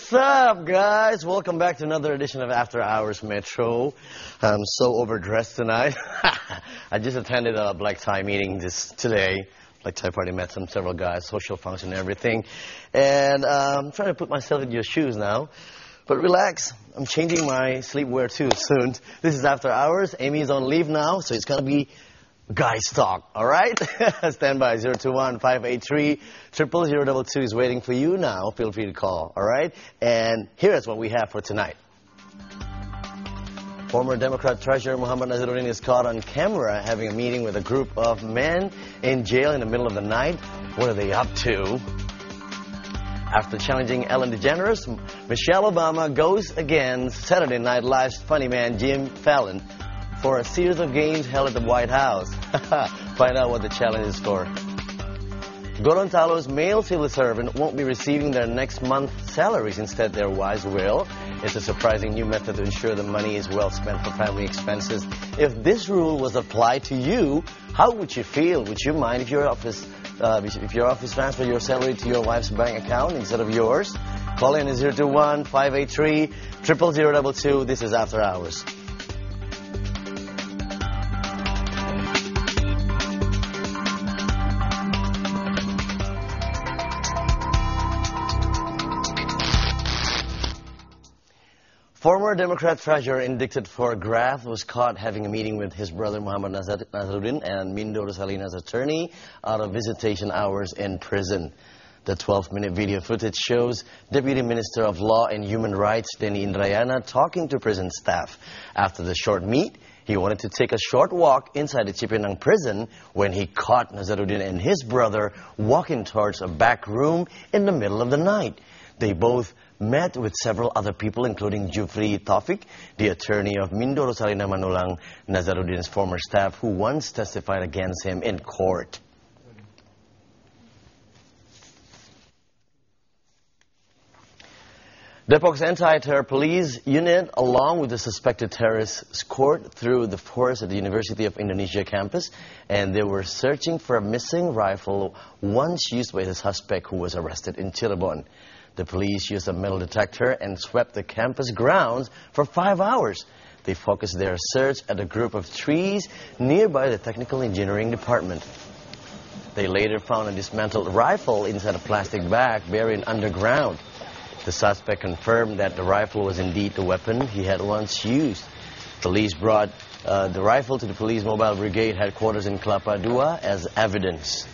What's up, guys? Welcome back to another edition of After Hours Metro. I'm so overdressed tonight. I just attended a black tie meeting today. Black tie party, met several guys, social function and everything. And I'm trying to put myself in your shoes now. But relax, I'm changing my sleepwear too soon. This is After Hours. Amy's on leave now, so it's going to be guys talk, all right? Stand by, 021-583-0022 is waiting for you now. Feel free to call, all right? And here's what we have for tonight. Former Democrat Treasurer Muhammad Nazarudin is caught on camera having a meeting with a group of men in jail in the middle of the night. What are they up to? After challenging Ellen DeGeneres, Michelle Obama goes against Saturday Night Live's funny man Jim Fallon for a series of games held at the White House. Find out what the challenge is for. Gorontalo's male civil servant won't be receiving their next month's salaries. Instead, their wives will. It's a surprising new method to ensure the money is well spent for family expenses. If this rule was applied to you, how would you feel? Would you mind if your office transferred your salary to your wife's bank account instead of yours? Call in 021-583-0022. This is After Hours. Former Democrat treasurer indicted for graft was caught having a meeting with his brother Muhammad Nazarudin and Mindo Rosalina's attorney out of visitation hours in prison. The 12-minute video footage shows Deputy Minister of Law and Human Rights Steny Agustaf talking to prison staff. After the short meet, he wanted to take a short walk inside the Chipinang prison when he caught Nazarudin and his brother walking towards a back room in the middle of the night. They both met with several other people, including Jufri Taufik, the attorney of Mindo Rosalina Manulang, Nazarudin's former staff, who once testified against him in court. Depok's anti-terror police unit, along with the suspected terrorists, scored through the forest at the University of Indonesia campus, and they were searching for a missing rifle once used by the suspect who was arrested in Cirebon. The police used a metal detector and swept the campus grounds for 5 hours. They focused their search at a group of trees nearby the technical engineering department. They later found a dismantled rifle inside a plastic bag buried underground. The suspect confirmed that the rifle was indeed the weapon he had once used. Police brought the rifle to the police mobile brigade headquarters in Kelapa II as evidence.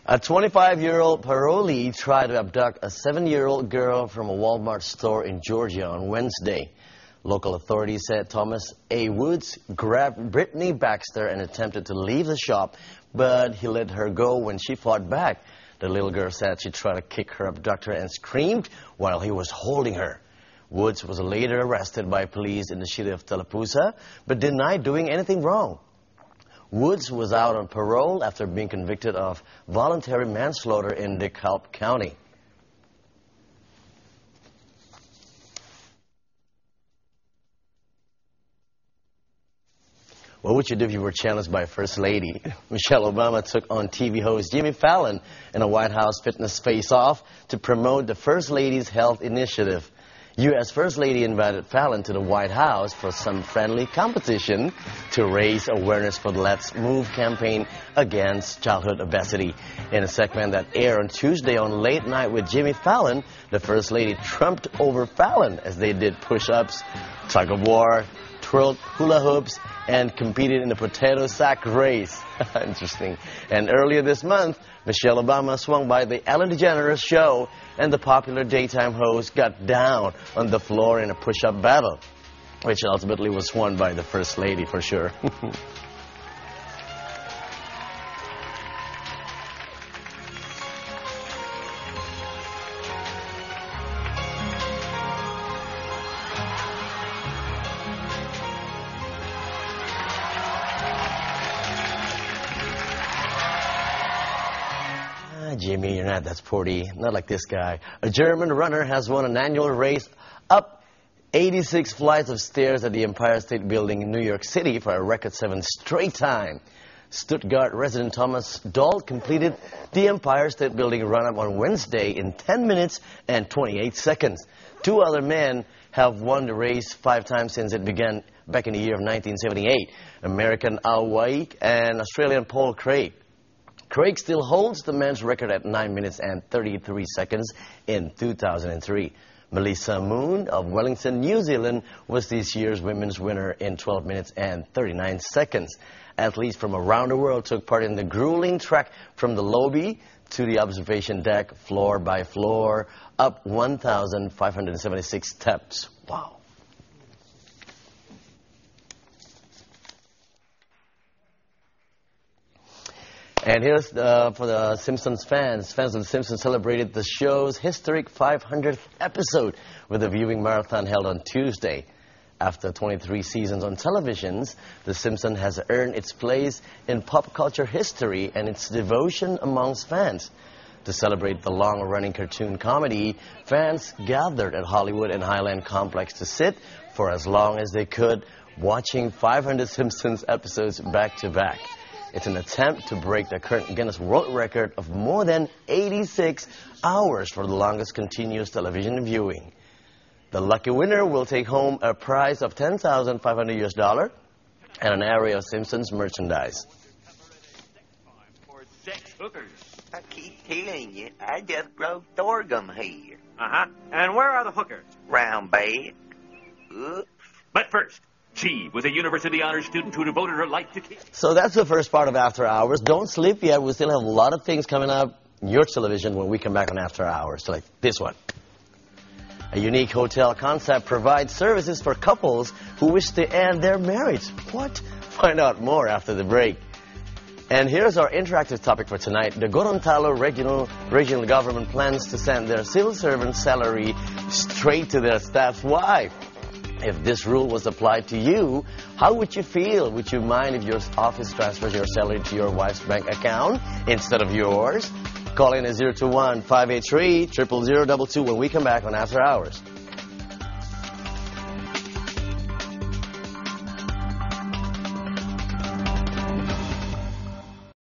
A 25-year-old parolee tried to abduct a 7-year-old girl from a Walmart store in Georgia on Wednesday. Local authorities said Thomas A. Woods grabbed Brittany Baxter and attempted to leave the shop, but he let her go when she fought back. The little girl said she tried to kick her abductor and screamed while he was holding her. Woods was later arrested by police in the city of Tallapoosa, but denied doing anything wrong. Woods was out on parole after being convicted of voluntary manslaughter in DeKalb County. What would you do if you were challenged by First Lady? Michelle Obama took on TV host Jimmy Fallon in a White House fitness face-off to promote the First Lady's health initiative. U.S. First Lady invited Fallon to the White House for some friendly competition to raise awareness for the Let's Move campaign against childhood obesity. In a segment that aired on Tuesday on Late Night with Jimmy Fallon, the First Lady trumped over Fallon as they did push-ups, tug of war, twirled hula hoops, and competed in the potato sack race. Interesting. And earlier this month, Michelle Obama swung by the Ellen DeGeneres show, and the popular daytime host got down on the floor in a push-up battle, which ultimately was won by the First Lady for sure. Jimmy, you're not that sporty. Not like this guy. A German runner has won an annual race up 86 flights of stairs at the Empire State Building in New York City for a record 7th straight time. Stuttgart resident Thomas Dahl completed the Empire State Building run-up on Wednesday in 10 minutes and 28 seconds. Two other men have won the race 5 times since it began back in the year of 1978. American Al Waik and Australian Paul Craig. Craig still holds the men's record at 9 minutes and 33 seconds in 2003. Melissa Moon of Wellington, New Zealand was this year's women's winner in 12 minutes and 39 seconds. Athletes from around the world took part in the grueling trek from the lobby to the observation deck, floor by floor, up 1,576 steps. Wow. And here's for the Simpsons fans. Fans of The Simpsons celebrated the show's historic 500th episode with a viewing marathon held on Tuesday. After 23 seasons on televisions, The Simpsons has earned its place in pop culture history and its devotion amongst fans. To celebrate the long-running cartoon comedy, fans gathered at Hollywood and Highland Complex to sit for as long as they could, watching 500 Simpsons episodes back-to-back. It's an attempt to break the current Guinness World Record of more than 86 hours for the longest continuous television viewing. The lucky winner will take home a prize of $10,500 and an area of Simpsons merchandise. I keep telling you, I just broke sorghum here. Uh-huh. And where are the hookers? Round bed. Oops. But first, she was a university honors student who devoted her life to kids. So that's the first part of After Hours. Don't sleep yet. We still have a lot of things coming up on your television when we come back on After Hours, like this one. A unique hotel concept provides services for couples who wish to end their marriage. What? Find out more after the break. And here's our interactive topic for tonight. The Gorontalo regional government plans to send their civil servant salary straight to their staff. Why? If this rule was applied to you, how would you feel? Would you mind if your office transfers your salary to your wife's bank account instead of yours? Call in at 021-583-0022 when we come back on After Hours.